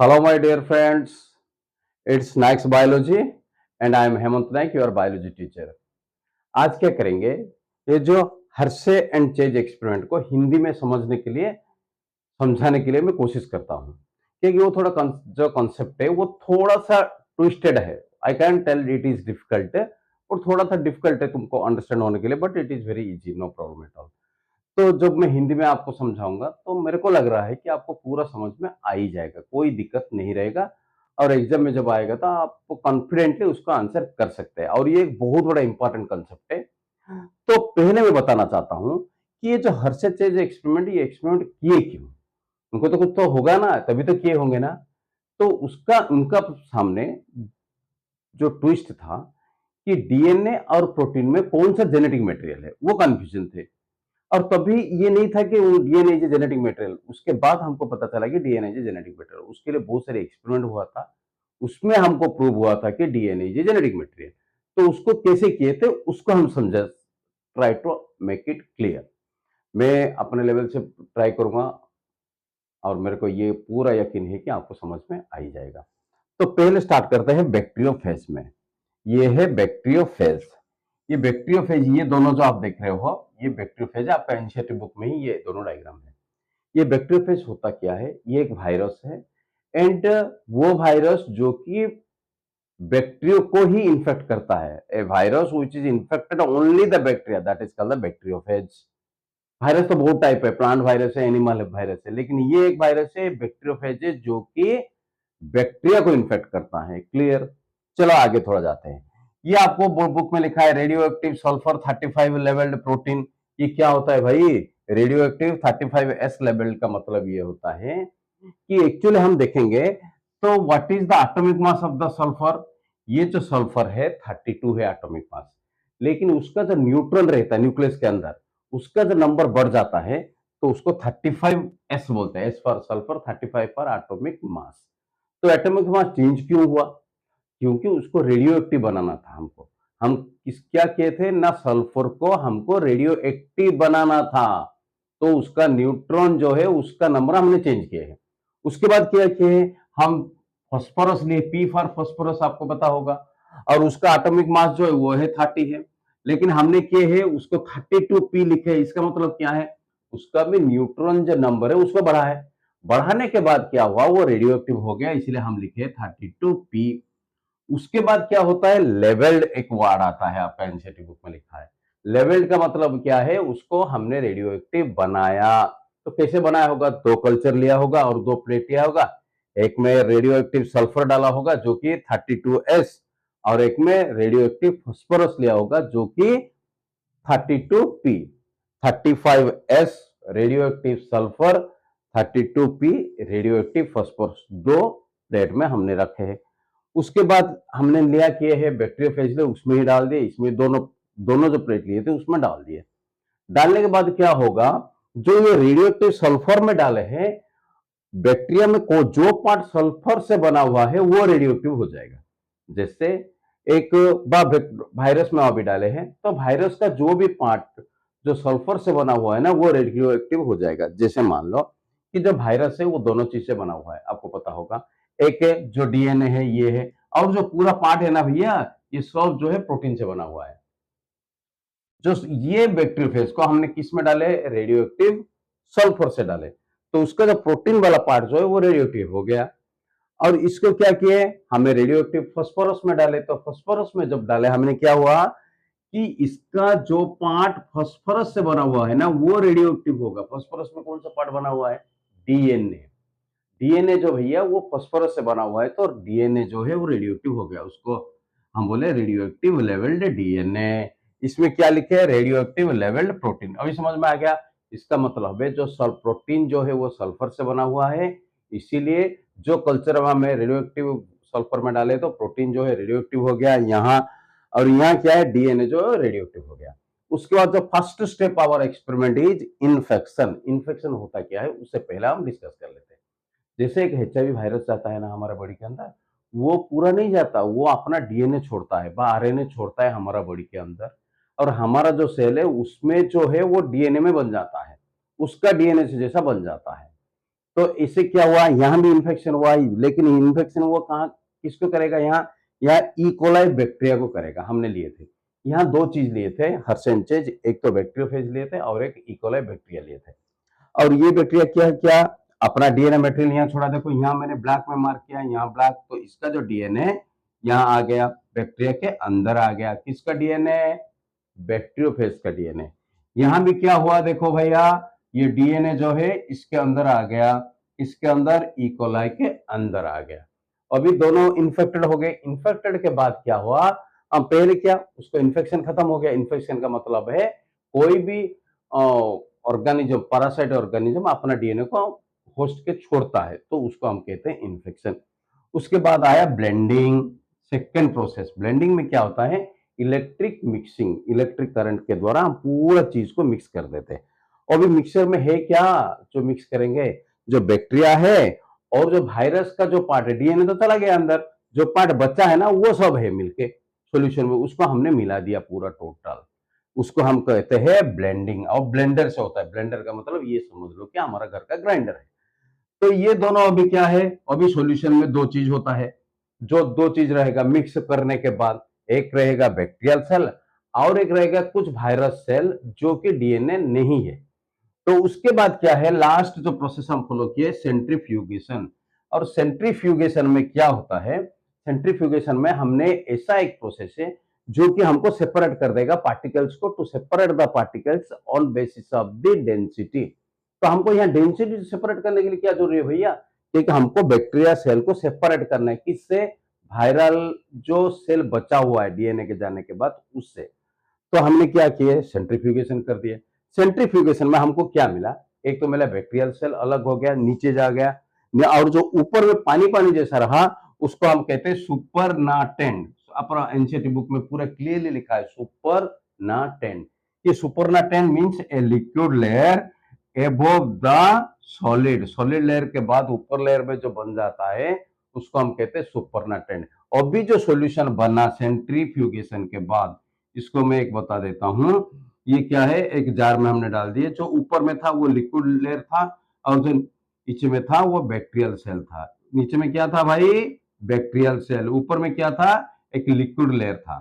Hello, my dear friends. It's Naik's Biology, and I am Hemant Naik, your biology teacher. आज क्या करेंगे? ये जो हर्शे एंड चेज एक्सपेरिमेंट को हिंदी में समझने के लिए समझाने के लिए मैं कोशिश करता हूँ, क्योंकि वो थोड़ा जो कॉन्सेप्ट है वो थोड़ा सा ट्विस्टेड है. I can tell it is difficult, और थोड़ा सा डिफिकल्ट है तुमको अंडरस्टैंड होने के लिए, but it is very easy, no problem at all. तो जब मैं हिंदी में आपको समझाऊंगा तो मेरे को लग रहा है कि आपको पूरा समझ में आ ही जाएगा, कोई दिक्कत नहीं रहेगा. और एग्जाम में जब आएगा तो आप कॉन्फिडेंटली उसका आंसर कर सकते हैं, और ये एक बहुत बड़ा इंपॉर्टेंट कंसेप्ट है. तो पहले मैं बताना चाहता हूं कि ये जो हर्षद चेज एक्सपेरिमेंट, ये एक्सपेरिमेंट किए क्यों? उनको तो कुछ तो होगा ना, तभी तो किए होंगे ना. तो उसका उनका सामने जो ट्विस्ट था कि डीएनए और प्रोटीन में कौन सा जेनेटिक मटेरियल है, वो कंफ्यूजन थे. और तभी ये नहीं था कि डीएनए इज जेनेटिक मटेरियल. उसके बाद हमको पता चला कि डीएनए इज जेनेटिक मटेरियल. उसके लिए बहुत सारे एक्सपेरिमेंट हुआ था, उसमें हमको प्रूव हुआ था कि डीएनए इज जेनेटिक मटेरियल. तो उसको कैसे किए थे उसको हम समझे, try to make it clear. मैं अपने लेवल से ट्राई करूंगा, और मेरे को ये पूरा यकीन है कि आपको समझ में आ ही जाएगा. तो पहले स्टार्ट करते हैं बैक्टीरियोफेज में. ये है बैक्टीरियोफेज. ये बैक्टीरियोफेज, ये दोनों जो आप देख रहे हो, ये बैक्टीरियोफेज है. आपका एनसीईआरटी बुक में ही ये दोनों डायग्राम है. ये बैक्टीरियोफेज होता क्या है? ये एक वायरस है, एंड वो वायरस जो कि बैक्टीरियो को ही इन्फेक्ट करता है. A virus which is infected only the bacteria, that is called the bacteriophage. Virus तो बहुत टाइप है, प्लांट वायरस है, एनिमल वायरस है, लेकिन ये एक वायरस है बैक्टीरियोफेज है जो कि बैक्टीरिया को इन्फेक्ट करता है. क्लियर? चलो आगे थोड़ा जाते हैं. ये आपको बुक में लिखा है radioactive sulphur 35 labelled protein. ये क्या होता है भाई? रेडियो एक्टिव 35s लेवल्ड का मतलब ये होता है कि एक्चुअली हम देखेंगे तो what is the atomic mass of the sulphur. ये जो सल्फर है 32 है एटॉमिक मास, लेकिन उसका जो न्यूट्रॉन रहता है न्यूक्लियस के अंदर, उसका जो नंबर बढ़ जाता है तो उसको 35s बोलते हैं. S for sulphur, 35 for atomic mass. तो एटॉमिक मास चेंज क्यों हुआ? क्योंकि उसको रेडियो एक्टिव बनाना था हमको. हम क्या किए थे ना, सल्फर को हमको रेडियो एक्टिव बनाना था. तो उसका न्यूट्रॉन जो है उसका नंबर हमने चेंज किया है. उसके बाद क्या किए हम? फास्फोरस लिए, पी फॉर फास्फोरस, आपको पता होगा. और उसका एटॉमिक मास जो है वो है 30 है, लेकिन हमने किए है उसको 32p लिखे. इसका मतलब क्या है? उसका भी न्यूट्रॉन जो नंबर है उसको बढ़ा है. बढ़ाने के बाद क्या हुआ? वो रेडियो एक्टिव हो गया, इसलिए हम लिखे 32p. उसके बाद क्या होता है? लेवल्ड एक वर्ड आता है, आपका एनसीईआरटी बुक में लिखा है. लेवल्ड का मतलब क्या है? उसको हमने रेडियो एक्टिव बनाया. तो कैसे बनाया होगा? दो कल्चर लिया होगा और दो प्लेट लिया होगा. एक में रेडियो एक्टिव सल्फर डाला होगा जो कि 32s, और एक में रेडियो एक्टिव फास्फोरस लिया होगा जो कि 32p. 35s radio active sulphur, 32p radio active phosphorus, दो प्लेट में हमने रखे हैं. उसके बाद हमने लिया किए है बैक्टीरियोफेज, उसमें ही डाल दिए. इसमें दोनों दोनों जो प्लेट लिए थे उसमें डाल दिए. डालने के बाद क्या होगा? जो ये रेडियो एक्टिव सल्फर में डाले हैं, बैक्टीरिया में को जो पार्ट सल्फर से बना हुआ है वो रेडियो एक्टिव हो जाएगा. जैसे एक वायरस में अभी डाले हैं, तो वायरस का जो भी पार्ट जो सल्फर से बना हुआ है ना, वो रेडियो एक्टिव हो जाएगा. जैसे मान लो कि जो वायरस है वो दोनों चीज से बना हुआ है, आपको पता होगा. एक है जो डीएनए है, ये है, और जो पूरा पार्ट है ना भैया, ये सब जो है प्रोटीन से बना हुआ है. जो ये बैक्टीरियोफेज को हमने किस में डाले? रेडियो एक्टिव सल्फर से डाले. तो उसका जो प्रोटीन वाला पार्ट जो है वो रेडियो एक्टिव हो गया. और इसको क्या किए? हमने रेडियो एक्टिव फास्फोरस में डाले. तो फास्फोरस में जब डाले, हमने क्या हुआ कि इसका जो पार्ट फास्फोरस से बना हुआ है ना, वो रेडियो एक्टिव होगा. फास्फोरस में कौन सा पार्ट बना हुआ है? डीएनए. डीएनए जो भैया वो फास्फोरस से बना हुआ है, तो डीएनए जो है वो रेडियो एक्टिव हो गया. उसको हम बोले रेडियो एक्टिव लेवल्ड डीएनए. इसमें क्या लिखे है? Radioactive labelled protein. अभी समझ में आ गया? इसका मतलब है जो प्रोटीन जो है वो सल्फर से बना हुआ है, इसीलिए जो कल्चर में रेडियो एक्टिव सल्फर में डाले तो प्रोटीन जो है रेडियो एक्टिव हो गया यहाँ. और यहाँ क्या है? डीएनए जो रेडियो एक्टिव हो गया. उसके बाद जो first step our experiment is infection. Infection होता क्या है उससे पहले हम डिस्कस कर लेते हैं. जैसे एक एचआईवी वायरस जाता है ना हमारा बॉडी के अंदर, वो पूरा नहीं जाता, वो अपना डीएनए छोड़ता है, आरएनए छोड़ता है हमारा बॉडी के अंदर. और हमारा जो सेल है उसमें जो है वो डीएनए में बन जाता है, उसका डीएनए से जैसा बन जाता है. तो इससे क्या हुआ, यहाँ भी इन्फेक्शन हुआ, लेकिन इन्फेक्शन वो कहाँ किसको करेगा, यहाँ ई कोलाई बैक्टीरिया को करेगा। हमने लिए थे यहाँ दो चीज लिए थे हर्षेंचेज, एक तो बैक्टीरियोफेज लिए थे और एक ई कोलाई बैक्टीरिया लिए थे। और ये बैक्टीरिया क्या अपना डीएनए मटेरियल यहाँ छोड़ा। देखो यहाँ मैंने ब्लैक में मार्क किया, यहाँ ब्लैक, तो इसका जो डीएनए यहाँ आ गया, बैक्टीरिया के अंदर आ गया। किसका डीएनए, बैक्टीरियोफेज का डीएनए। यहाँ भी क्या हुआ देखो भैया, ये डीएनए जो है इसके अंदर आ गया, इसके अंदर ई कोलाई के अंदर आ गया। अभी दोनों इन्फेक्टेड हो गए। इन्फेक्टेड के बाद क्या हुआ, अब पहले क्या, उसको इन्फेक्शन खत्म हो गया। इन्फेक्शन का मतलब है कोई भी ऑर्गेनिज्म, पैरासाइट ऑर्गेनिज्म अपना डीएनए को होस्ट के छोड़ता है, तो उसको हम कहते हैं इन्फेक्शन। उसके बाद आया ब्लेंडिंग, सेकेंड प्रोसेस। ब्लेंडिंग में क्या होता है, इलेक्ट्रिक मिक्सिंग, इलेक्ट्रिक करंट के द्वारा हम पूरा चीज को मिक्स कर देते हैं। और भी मिक्सर में है क्या जो मिक्स करेंगे, जो बैक्टीरिया है और जो वायरस का जो पार्ट है, डीएनए तो चला गया अंदर, जो पार्ट बचा है ना वो सब है मिलके सॉल्यूशन में, उसको हमने मिला दिया पूरा टोटल। उसको हम कहते हैं ब्लेंडिंग। और ब्लेंडर से होता है, ब्लेंडर का मतलब ये समझ लो कि हमारा घर का ग्राइंडर है। तो ये दोनों अभी क्या है, अभी सॉल्यूशन में दो चीज होता है। जो दो चीज रहेगा मिक्स करने के बाद, एक रहेगा बैक्टीरियल सेल और एक रहेगा कुछ वायरस सेल जो कि डीएनए नहीं है। तो उसके बाद क्या है, लास्ट जो प्रोसेस हम फॉलो किए, सेंट्रीफ्यूगेशन। और सेंट्रीफ्यूगेशन में क्या होता है, सेंट्रीफ्यूगेशन में हमने ऐसा एक प्रोसेस है जो कि हमको सेपरेट कर देगा पार्टिकल्स को, to separate the particles on basis of the density. तो हमको यहाँ डेंसिटी सेपरेट करने के लिए क्या जरूरी है भैया, क्योंकि हमको बैक्टीरिया सेल को सेपरेट करना है। किससे, वायरल जो सेल बचा हुआ है डीएनए के जाने के बाद उससे। तो हमने क्या किया, सेंट्रीफ्यूगेशन कर दिया। सेंट्रीफ्यूगेशन में हमको क्या मिला, एक तो मिला बैक्टीरियल सेल अलग हो गया, नीचे जा गया, और जो ऊपर में पानी पानी जैसा रहा उसको हम कहते हैं सुपरनाटेंट। अपना एनसीईआरटी बुक में पूरा क्लियरली लिखा है सुपरनाटेंट। ये supernatant means a liquid layer above the solid, solid layer के बाद ऊपर लेयर में जो बन जाता है उसको हम कहते हैं सुपरनाटेंट। और भी जो सॉल्यूशन बना सेंट्रीफ्यूगेशन के बाद, इसको मैं एक बता देता हूं। ये क्या है, एक जार में हमने डाल दिए, जो ऊपर में था वो लिक्विड लेयर था और जो नीचे में था वो बैक्टीरियल सेल था। नीचे में क्या था भाई, बैक्टीरियल सेल, ऊपर में क्या था, एक लिक्विड लेयर था।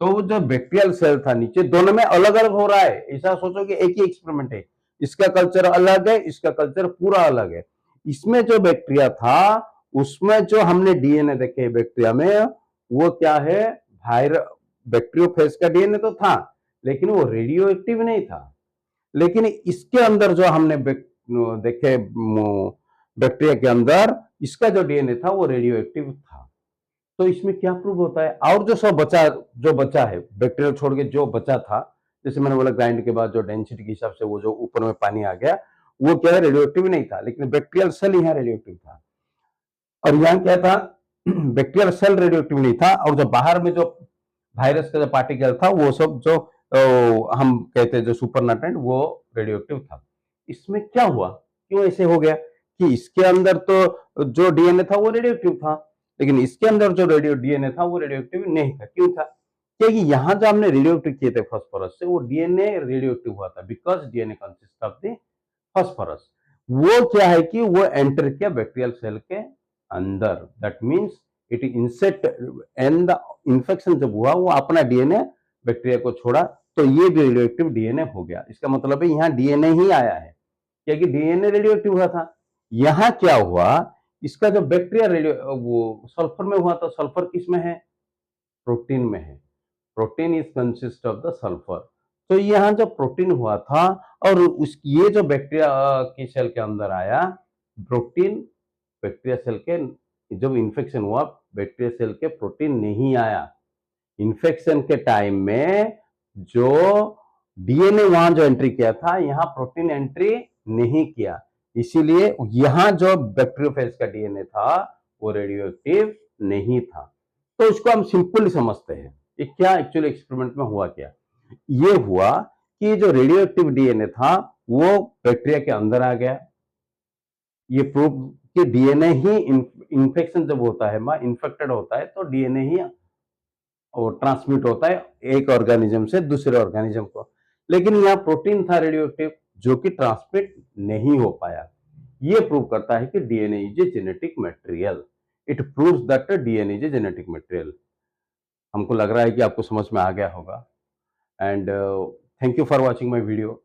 तो जो बैक्टीरियल सेल था नीचे, दोनों में अलग अलग हो रहा है। ऐसा सोचो कि एक ही एक्सपेरिमेंट है, इसका कल्चर अलग है, इसका कल्चर पूरा अलग है। इसमें जो बैक्टीरिया था उसमें जो हमने डीएनए देखे बैक्टीरिया में, वो क्या है, बैक्टीरियोफेज का डीएनए तो था लेकिन वो रेडियो एक्टिव नहीं था। लेकिन इसके अंदर जो हमने देखे बैक्टीरिया के अंदर, इसका जो डीएनए था वो रेडियो एक्टिव था। तो इसमें क्या प्रूव होता है, और जो सब बचा, जो बचा है बैक्टीरिया छोड़ के जो बचा था, जैसे मैंने बोला ग्राइंड के बाद जो डेंसिटी के हिसाब से वो जो ऊपर में पानी आ गया, वो क्या है, रेडियो एक्टिव नहीं था, लेकिन बैक्टीरियल सेल यहाँ रेडियो एक्टिव था। और यहाँ क्या था, बैक्टीरियल सेल रेडियो एक्टिव नहीं था, और जो बाहर में जो वायरस का जो पार्टिकल था वो सब जो हम कहते हैं जो सुपरनाटेंट, वो रेडियो एक्टिव था। इसमें क्या हुआ, क्यों ऐसे हो गया कि इसके अंदर तो जो डीएनए था वो रेडियो एक्टिव था, लेकिन इसके अंदर जो डीएनए था वो रेडियो एक्टिव नहीं था। क्यों था, क्योंकि यहाँ जो हमने रेडियो एक्टिव किए थे फास्फोरस से, वो डीएनए रेडियो एक्टिव हुआ था, because DNA consist of the phosphorus. वो क्या है कि वो एंटर किया बैक्टीरियल सेल के अंदर, that means it insect and the infection जब हुआ वो अपना डीएनए बैक्टीरिया को छोड़ा, तो ये भी रेडियो एक्टिव डीएनए हो गया। इसका मतलब है यहाँ डीएनए ही आया है, क्योंकि डीएनए रेडियो एक्टिव हुआ था। यहाँ क्या हुआ, इसका जो बैक्टीरिया रेडियो वो सल्फर में हुआ, तो सल्फर किस में है, प्रोटीन में है। Protein is consist of the sulphur. तो यहाँ जो प्रोटीन हुआ था, और उस ये जो बैक्टीरिया की सेल के अंदर आया प्रोटीन, बैक्टीरिया सेल के जब इन्फेक्शन हुआ बैक्टीरिया सेल के प्रोटीन नहीं आया। इन्फेक्शन के टाइम में जो डीएनए वहां जो एंट्री किया था, यहाँ प्रोटीन एंट्री नहीं किया, इसीलिए यहाँ जो बैक्टीरियोफेज का डीएनए था वो रेडियो एक्टिव नहीं था। तो इसको हम सिंपली समझते हैं, ये क्या एक्चुअली एक्सपेरिमेंट में हुआ, क्या ये हुआ कि जो रेडियो एक्टिव डीएनए था वो बैक्टीरिया के अंदर आ गया। ये प्रूव कि डीएनए ही इन्फेक्शन जब होता है, इन्फेक्टेड होता है, तो डीएनए ही और ट्रांसमिट होता है एक ऑर्गेनिज्म से दूसरे ऑर्गेनिज्म को। लेकिन यहाँ प्रोटीन था रेडियो एक्टिव जो कि ट्रांसमिट नहीं हो पाया। ये प्रूव करता है कि DNA is a genetic material. It proves that DNA is a genetic material. हमको लग रहा है कि आपको समझ में आ गया होगा। And thank you for watching my video.